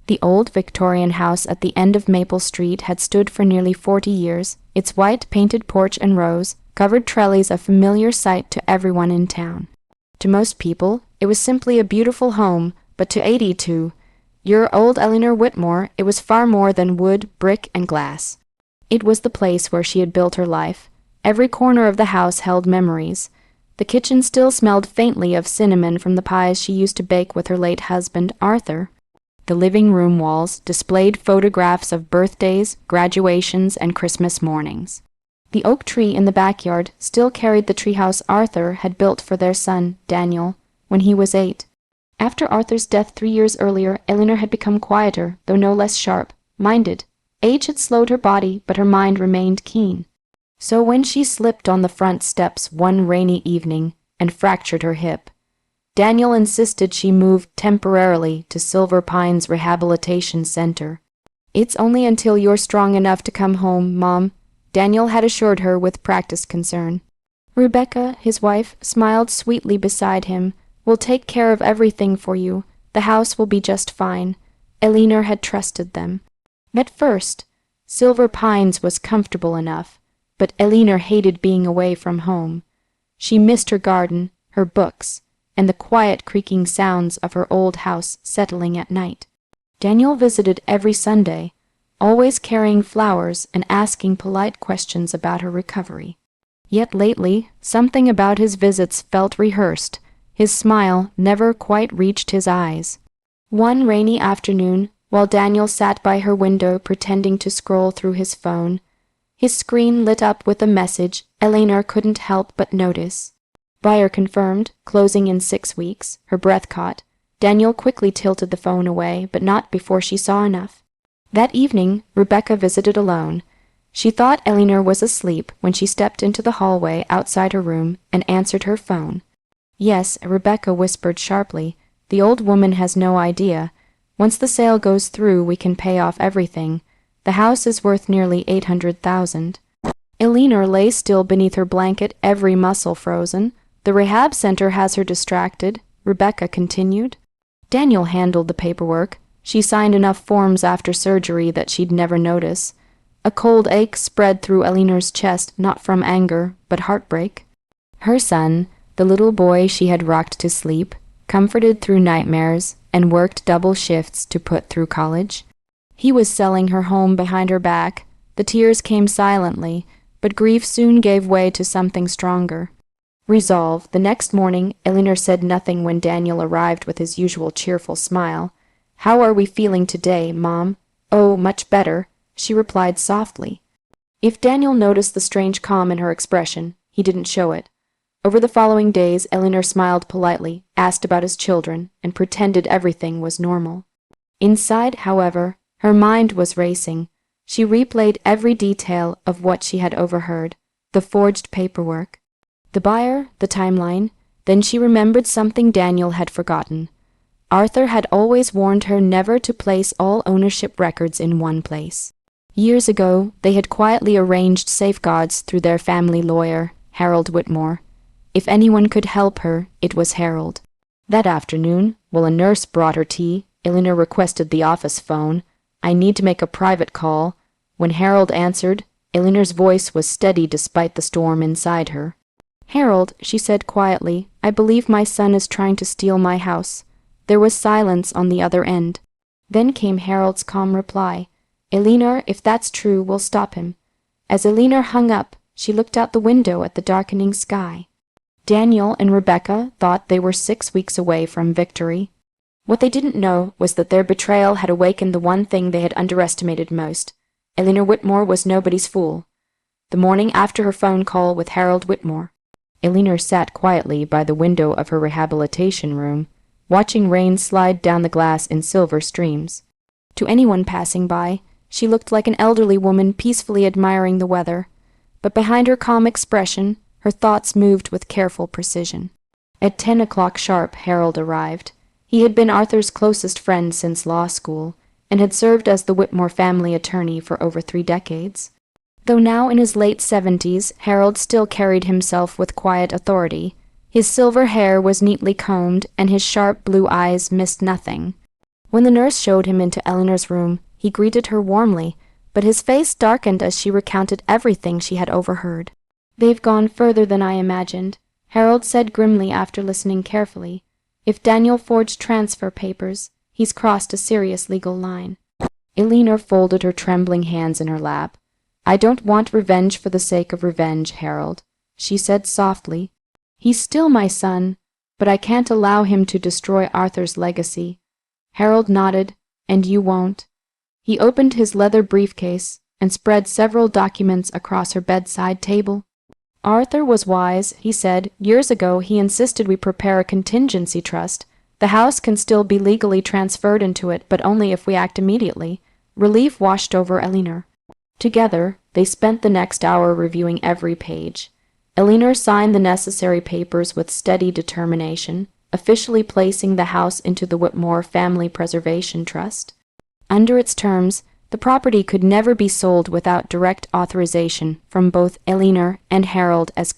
The old Victorian house at the end of Maple Street had stood for nearly 40 years, its white painted porch and rows, covered trellis a familiar sight to everyone in town. To most people, it was simply a beautiful home, but to 82-year old Eleanor Whitmore, it was far more than wood, brick, and glass. It was the place where she had built her life. Every corner of the house held memories. The kitchen still smelled faintly of cinnamon from the pies she used to bake with her late husband, Arthur. The living room walls displayed photographs of birthdays, graduations, and Christmas mornings. The oak tree in the backyard still carried the treehouse Arthur had built for their son, Daniel, when he was 8. After Arthur's death 3 years earlier, Eleanor had become quieter, though no less sharp-minded. Age had slowed her body, but her mind remained keen. So when she slipped on the front steps one rainy evening and fractured her hip, Daniel insisted she move temporarily to Silver Pines Rehabilitation Center. "It's only until you're strong enough to come home, Mom," Daniel had assured her with practiced concern. Rebecca, his wife, smiled sweetly beside him. "We'll take care of everything for you. The house will be just fine." Eleanor had trusted them. At first, Silver Pines was comfortable enough, but Eleanor hated being away from home. She missed her garden, her books, and the quiet creaking sounds of her old house settling at night. Daniel visited every Sunday, always carrying flowers and asking polite questions about her recovery. Yet lately, something about his visits felt rehearsed. His smile never quite reached his eyes. One rainy afternoon, while Daniel sat by her window pretending to scroll through his phone, his screen lit up with a message Eleanor couldn't help but notice. "Buyer confirmed, closing in 6 weeks," her breath caught. Daniel quickly tilted the phone away, but not before she saw enough. That evening, Rebecca visited alone. She thought Eleanor was asleep when she stepped into the hallway outside her room and answered her phone. "Yes," Rebecca whispered sharply. "The old woman has no idea. Once the sale goes through, we can pay off everything. The house is worth nearly $800,000. Eleanor lay still beneath her blanket, every muscle frozen. "The rehab center has her distracted," Rebecca continued. Daniel handled the paperwork. She signed enough forms after surgery that she'd never notice. A cold ache spread through Eleanor's chest, not from anger, but heartbreak. Her son, the little boy she had rocked to sleep, comforted through nightmares, and worked double shifts to put through college. He was selling her home behind her back. The tears came silently, but grief soon gave way to something stronger. Resolve. The next morning, Eleanor said nothing when Daniel arrived with his usual cheerful smile. "How are we feeling today, Mom?" "Oh, much better," she replied softly. If Daniel noticed the strange calm in her expression, he didn't show it. Over the following days, Eleanor smiled politely, asked about his children, and pretended everything was normal. Inside, however, her mind was racing. She replayed every detail of what she had overheard, the forged paperwork, the buyer, the timeline. Then she remembered something Daniel had forgotten. Arthur had always warned her never to place all ownership records in one place. Years ago, they had quietly arranged safeguards through their family lawyer, Harold Whitmore. If anyone could help her, it was Harold. That afternoon, while a nurse brought her tea, Eleanor requested the office phone. "I need to make a private call." When Harold answered, Eleanor's voice was steady despite the storm inside her. "Harold," she said quietly, "I believe my son is trying to steal my house." There was silence on the other end. Then came Harold's calm reply. "Eleanor, if that's true, we'll stop him." As Eleanor hung up, she looked out the window at the darkening sky. Daniel and Rebecca thought they were 6 weeks away from victory. What they didn't know was that their betrayal had awakened the one thing they had underestimated most. Eleanor Whitmore was nobody's fool. The morning after her phone call with Harold Whitmore, Eleanor sat quietly by the window of her rehabilitation room, watching rain slide down the glass in silver streams. To anyone passing by, she looked like an elderly woman peacefully admiring the weather, but behind her calm expression, her thoughts moved with careful precision. At 10 o'clock sharp, Harold arrived. He had been Arthur's closest friend since law school, and had served as the Whitmore family attorney for over 3 decades. Though now in his late 70s, Harold still carried himself with quiet authority. His silver hair was neatly combed, and his sharp blue eyes missed nothing. When the nurse showed him into Eleanor's room, he greeted her warmly, but his face darkened as she recounted everything she had overheard. "They've gone further than I imagined," Harold said grimly after listening carefully. "If Daniel forged transfer papers, he's crossed a serious legal line." Eleanor folded her trembling hands in her lap. "I don't want revenge for the sake of revenge, Harold," she said softly. "He's still my son, but I can't allow him to destroy Arthur's legacy." Harold nodded. "And you won't." He opened his leather briefcase and spread several documents across her bedside table. "Arthur was wise," he said. "Years ago he insisted we prepare a contingency trust. The house can still be legally transferred into it, but only if we act immediately." Relief washed over Eleanor. Together, they spent the next hour reviewing every page. Eleanor signed the necessary papers with steady determination, officially placing the house into the Whitmore Family Preservation Trust. Under its terms, the property could never be sold without direct authorization from both Eleanor and Harold as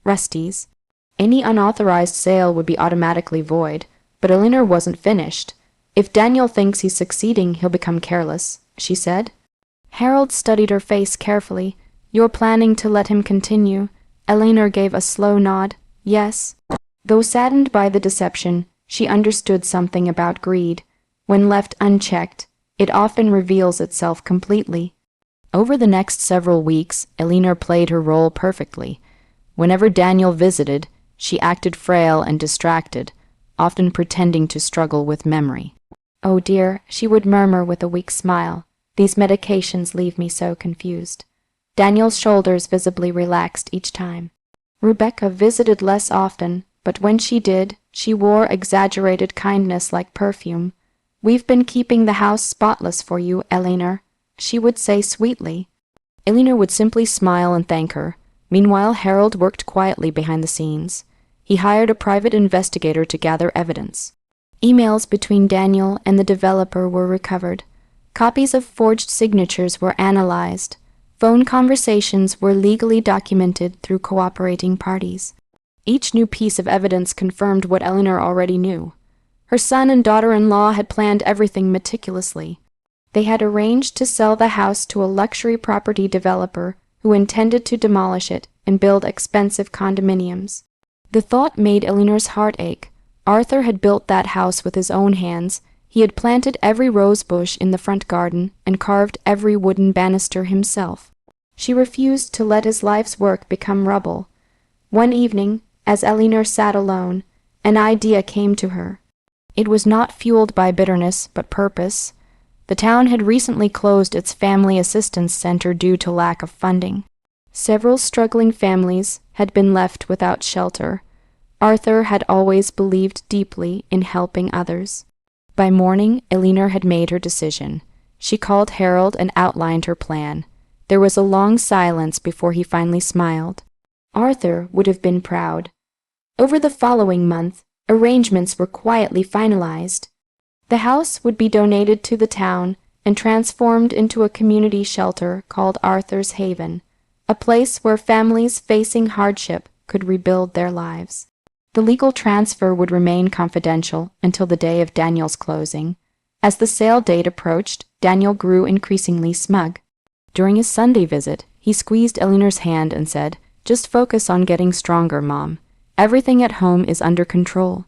Rusties. Any unauthorized sale would be automatically void, but Eleanor wasn't finished. "If Daniel thinks he's succeeding, he'll become careless," she said. Harold studied her face carefully. "You're planning to let him continue?" Eleanor gave a slow nod. "Yes." Though saddened by the deception, she understood something about greed. When left unchecked, it often reveals itself completely. Over the next several weeks, Eleanor played her role perfectly. Whenever Daniel visited, she acted frail and distracted, often pretending to struggle with memory. "Oh dear," she would murmur with a weak smile. "These medications leave me so confused." Daniel's shoulders visibly relaxed each time. Rebecca visited less often, but when she did, she wore exaggerated kindness like perfume. "We've been keeping the house spotless for you, Eleanor," she would say sweetly. Eleanor would simply smile and thank her. Meanwhile, Harold worked quietly behind the scenes. He hired a private investigator to gather evidence. Emails between Daniel and the developer were recovered. Copies of forged signatures were analyzed. Phone conversations were legally documented through cooperating parties. Each new piece of evidence confirmed what Eleanor already knew. Her son and daughter-in-law had planned everything meticulously. They had arranged to sell the house to a luxury property developer who intended to demolish it and build expensive condominiums. The thought made Eleanor's heart ache. Arthur had built that house with his own hands. He had planted every rose bush in the front garden and carved every wooden banister himself. She refused to let his life's work become rubble. One evening, as Eleanor sat alone, an idea came to her. It was not fueled by bitterness, but purpose. The town had recently closed its family assistance center due to lack of funding. Several struggling families had been left without shelter. Arthur had always believed deeply in helping others. By morning, Eleanor had made her decision. She called Harold and outlined her plan. There was a long silence before he finally smiled. Arthur would have been proud. Over the following month, arrangements were quietly finalized. The house would be donated to the town and transformed into a community shelter called Arthur's Haven, a place where families facing hardship could rebuild their lives. The legal transfer would remain confidential until the day of Daniel's closing. As the sale date approached, Daniel grew increasingly smug. During his Sunday visit, he squeezed Eleanor's hand and said, "Just focus on getting stronger, Mom. Everything at home is under control."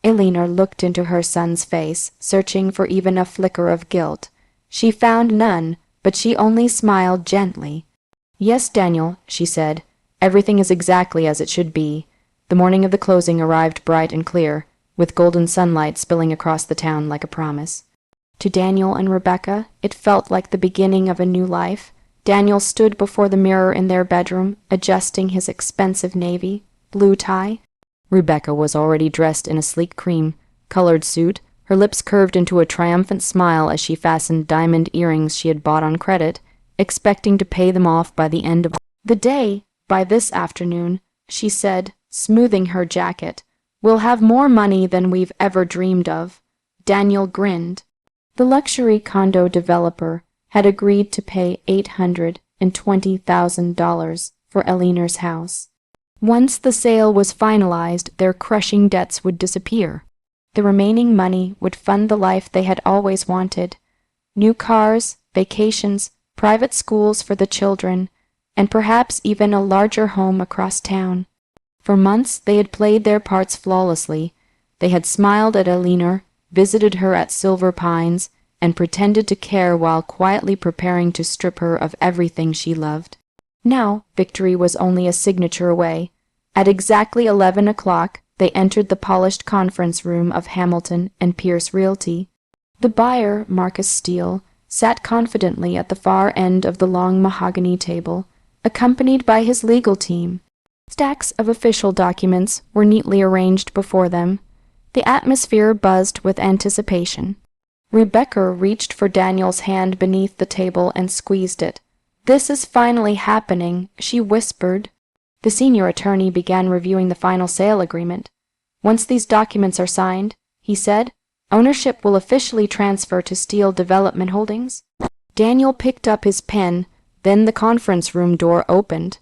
Eleanor looked into her son's face, searching for even a flicker of guilt. She found none, but she only smiled gently. "Yes, Daniel," she said, "everything is exactly as it should be." The morning of the closing arrived bright and clear, with golden sunlight spilling across the town like a promise. To Daniel and Rebecca, it felt like the beginning of a new life. Daniel stood before the mirror in their bedroom, adjusting his expensive navy blue tie. Rebecca was already dressed in a sleek cream-colored suit, her lips curved into a triumphant smile as she fastened diamond earrings she had bought on credit, expecting to pay them off by the end of the day. "By this afternoon," she said, smoothing her jacket, "we'll have more money than we've ever dreamed of." Daniel grinned. The luxury condo developer had agreed to pay $820,000 for Eleanor's house. Once the sale was finalized, their crushing debts would disappear. The remaining money would fund the life they had always wanted: new cars, vacations, private schools for the children, and perhaps even a larger home across town. For months they had played their parts flawlessly. They had smiled at Eleanor, visited her at Silver Pines, and pretended to care while quietly preparing to strip her of everything she loved. Now victory was only a signature away. At exactly 11 o'clock, they entered the polished conference room of Hamilton and Pierce Realty. The buyer, Marcus Steele, sat confidently at the far end of the long mahogany table, accompanied by his legal team. Stacks of official documents were neatly arranged before them. The atmosphere buzzed with anticipation. Rebecca reached for Daniel's hand beneath the table and squeezed it. "This is finally happening," she whispered. The senior attorney began reviewing the final sale agreement. "Once these documents are signed," he said, "ownership will officially transfer to Steele Development Holdings." Daniel picked up his pen, then the conference room door opened.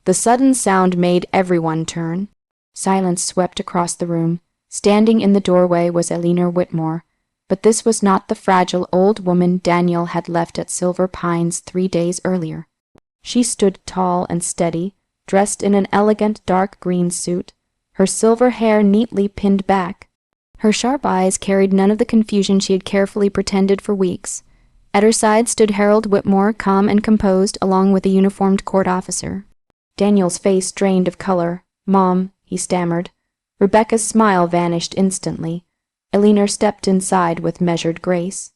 The sudden sound made everyone turn. Silence swept across the room. Standing in the doorway was Eleanor Whitmore, but this was not the fragile old woman Daniel had left at Silver Pines 3 days earlier. She stood tall and steady, dressed in an elegant dark green suit, her silver hair neatly pinned back. Her sharp eyes carried none of the confusion she had carefully pretended for weeks. At her side stood Harold Whitmore, calm and composed, along with a uniformed court officer. Daniel's face drained of color. "Mom," he stammered. Rebecca's smile vanished instantly. Eleanor stepped inside with measured grace.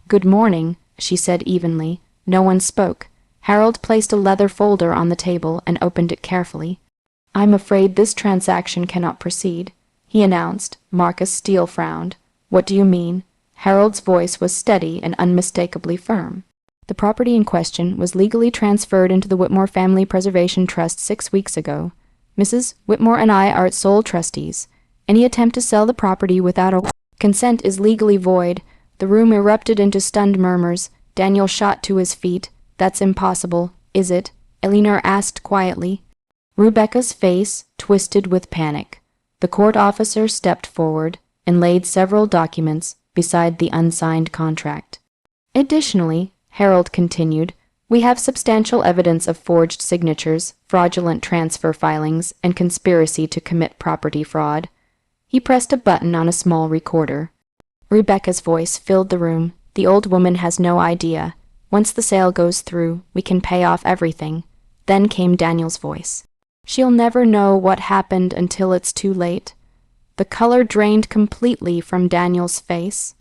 "Good morning," she said evenly. No one spoke. Harold placed a leather folder on the table and opened it carefully. "I'm afraid this transaction cannot proceed," he announced. Marcus Steele frowned. "What do you mean?" Harold's voice was steady and unmistakably firm. "The property in question was legally transferred into the Whitmore Family Preservation Trust 6 weeks ago. Mrs. Whitmore and I are its sole trustees. Any attempt to sell the property without a consent is legally void." The room erupted into stunned murmurs. Daniel shot to his feet. "That's impossible, is it?" Eleanor asked quietly. Rebecca's face twisted with panic. The court officer stepped forward and laid several documents beside the unsigned contract. "Additionally," Harold continued, "we have substantial evidence of forged signatures, fraudulent transfer filings, and conspiracy to commit property fraud." He pressed a button on a small recorder. Rebecca's voice filled the room. "The old woman has no idea. Once the sale goes through, we can pay off everything." Then came Daniel's voice. "She'll never know what happened until it's too late." The color drained completely from Daniel's face.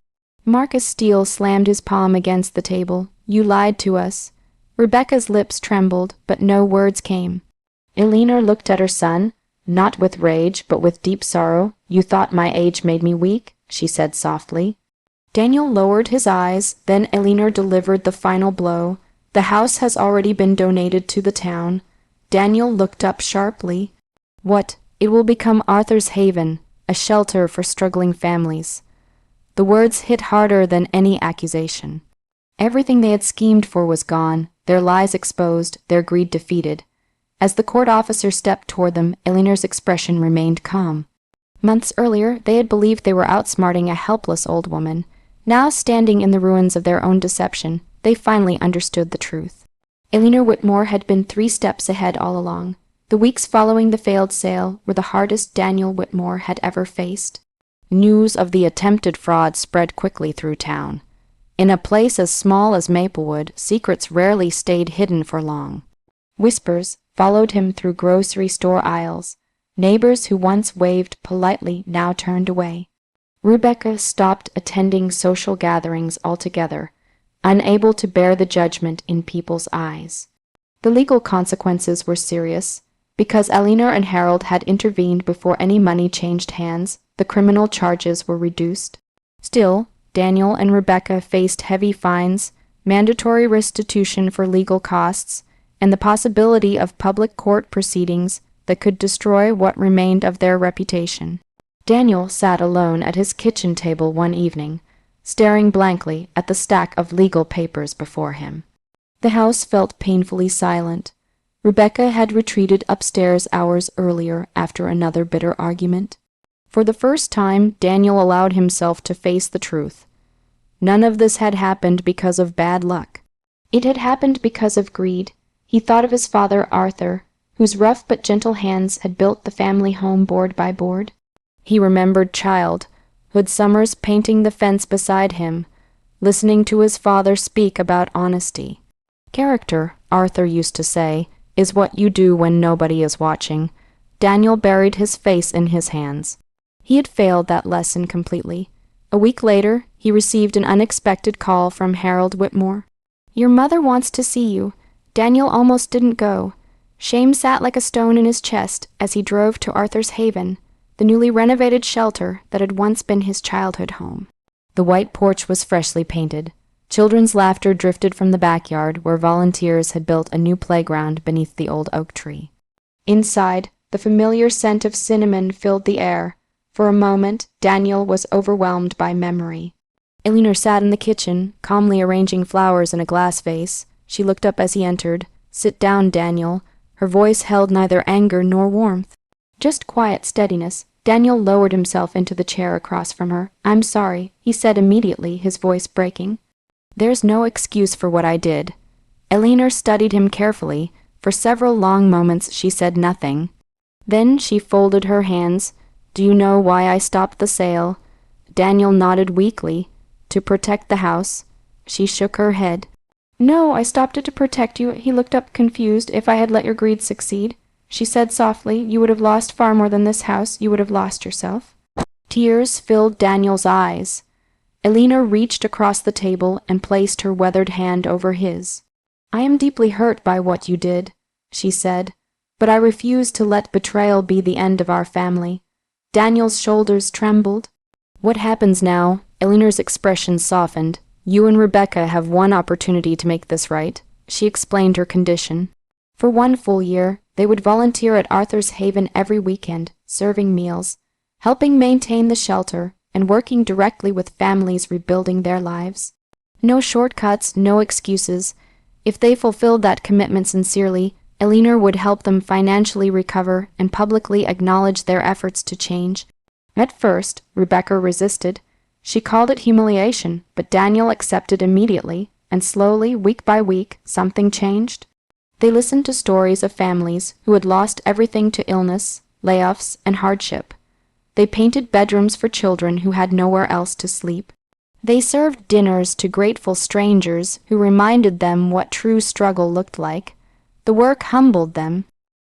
Marcus Steele slammed his palm against the table. "You lied to us." Rebecca's lips trembled, but no words came. Eleanor looked at her son, not with rage, but with deep sorrow. "You thought my age made me weak," she said softly. Daniel lowered his eyes, then Eleanor delivered the final blow. "The house has already been donated to the town." Daniel looked up sharply. "What? It will become Arthur's Haven, a shelter for struggling families." The words hit harder than any accusation. Everything they had schemed for was gone, their lies exposed, their greed defeated. As the court officer stepped toward them, Eleanor's expression remained calm. Months earlier, they had believed they were outsmarting a helpless old woman. Now, standing in the ruins of their own deception, they finally understood the truth. Eleanor Whitmore had been 3 steps ahead all along. The weeks following the failed sale were the hardest Daniel Whitmore had ever faced. News of the attempted fraud spread quickly through town. In a place as small as Maplewood, secrets rarely stayed hidden for long. Whispers followed him through grocery store aisles. Neighbors who once waved politely now turned away. Rebecca stopped attending social gatherings altogether, unable to bear the judgment in people's eyes. The legal consequences were serious. Because Eleanor and Harold had intervened before any money changed hands, the criminal charges were reduced. Still, Daniel and Rebecca faced heavy fines, mandatory restitution for legal costs, and the possibility of public court proceedings that could destroy what remained of their reputation. Daniel sat alone at his kitchen table one evening, staring blankly at the stack of legal papers before him. The house felt painfully silent. Rebecca had retreated upstairs hours earlier after another bitter argument. For the first time, Daniel allowed himself to face the truth. None of this had happened because of bad luck. It had happened because of greed. He thought of his father, Arthur, whose rough but gentle hands had built the family home board by board. He remembered childhood summers painting the fence beside him, listening to his father speak about honesty. Character, Arthur used to say, is what you do when nobody is watching. Daniel buried his face in his hands. He had failed that lesson completely. A week later, he received an unexpected call from Harold Whitmore. "Your mother wants to see you." Daniel almost didn't go. Shame sat like a stone in his chest as he drove to Arthur's Haven, the newly renovated shelter that had once been his childhood home. The white porch was freshly painted. Children's laughter drifted from the backyard where volunteers had built a new playground beneath the old oak tree. Inside, the familiar scent of cinnamon filled the air. For a moment, Daniel was overwhelmed by memory. Eleanor sat in the kitchen, calmly arranging flowers in a glass vase. She looked up as he entered. "Sit down, Daniel." Her voice held neither anger nor warmth, just quiet steadiness. Daniel lowered himself into the chair across from her. "I'm sorry," he said immediately, his voice breaking. "There's no excuse for what I did." Eleanor studied him carefully. For several long moments she said nothing. Then she folded her hands. "Do you know why I stopped the sale?" Daniel nodded weakly. "To protect the house." She shook her head. "No, I stopped it to protect you." He looked up confused. "If I had let your greed succeed," she said softly, "you would have lost far more than this house. You would have lost yourself." Tears filled Daniel's eyes. Eleanor reached across the table and placed her weathered hand over his. "I am deeply hurt by what you did," she said, "but I refuse to let betrayal be the end of our family." Daniel's shoulders trembled. "What happens now?" Eleanor's expression softened. "You and Rebecca have one opportunity to make this right." She explained her condition. For 1 full year, they would volunteer at Arthur's Haven every weekend, serving meals, helping maintain the shelter, and working directly with families rebuilding their lives. No shortcuts, no excuses. If they fulfilled that commitment sincerely, Eleanor would help them financially recover and publicly acknowledge their efforts to change. At first, Rebecca resisted. She called it humiliation, but Daniel accepted immediately, and slowly, week by week, something changed. They listened to stories of families who had lost everything to illness, layoffs, and hardship. They painted bedrooms for children who had nowhere else to sleep. They served dinners to grateful strangers who reminded them what true struggle looked like. The work humbled them.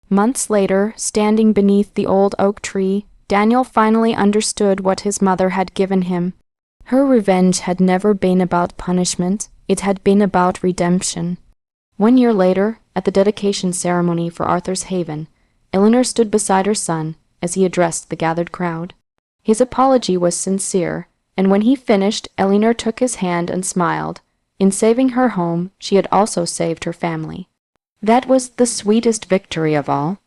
Months later, standing beneath the old oak tree, Daniel finally understood what his mother had given him. Her revenge had never been about punishment, it had been about redemption. 1 year later, at the dedication ceremony for Arthur's Haven, Eleanor stood beside her son as he addressed the gathered crowd. His apology was sincere, and when he finished, Eleanor took his hand and smiled. In saving her home, she had also saved her family. That was the sweetest victory of all.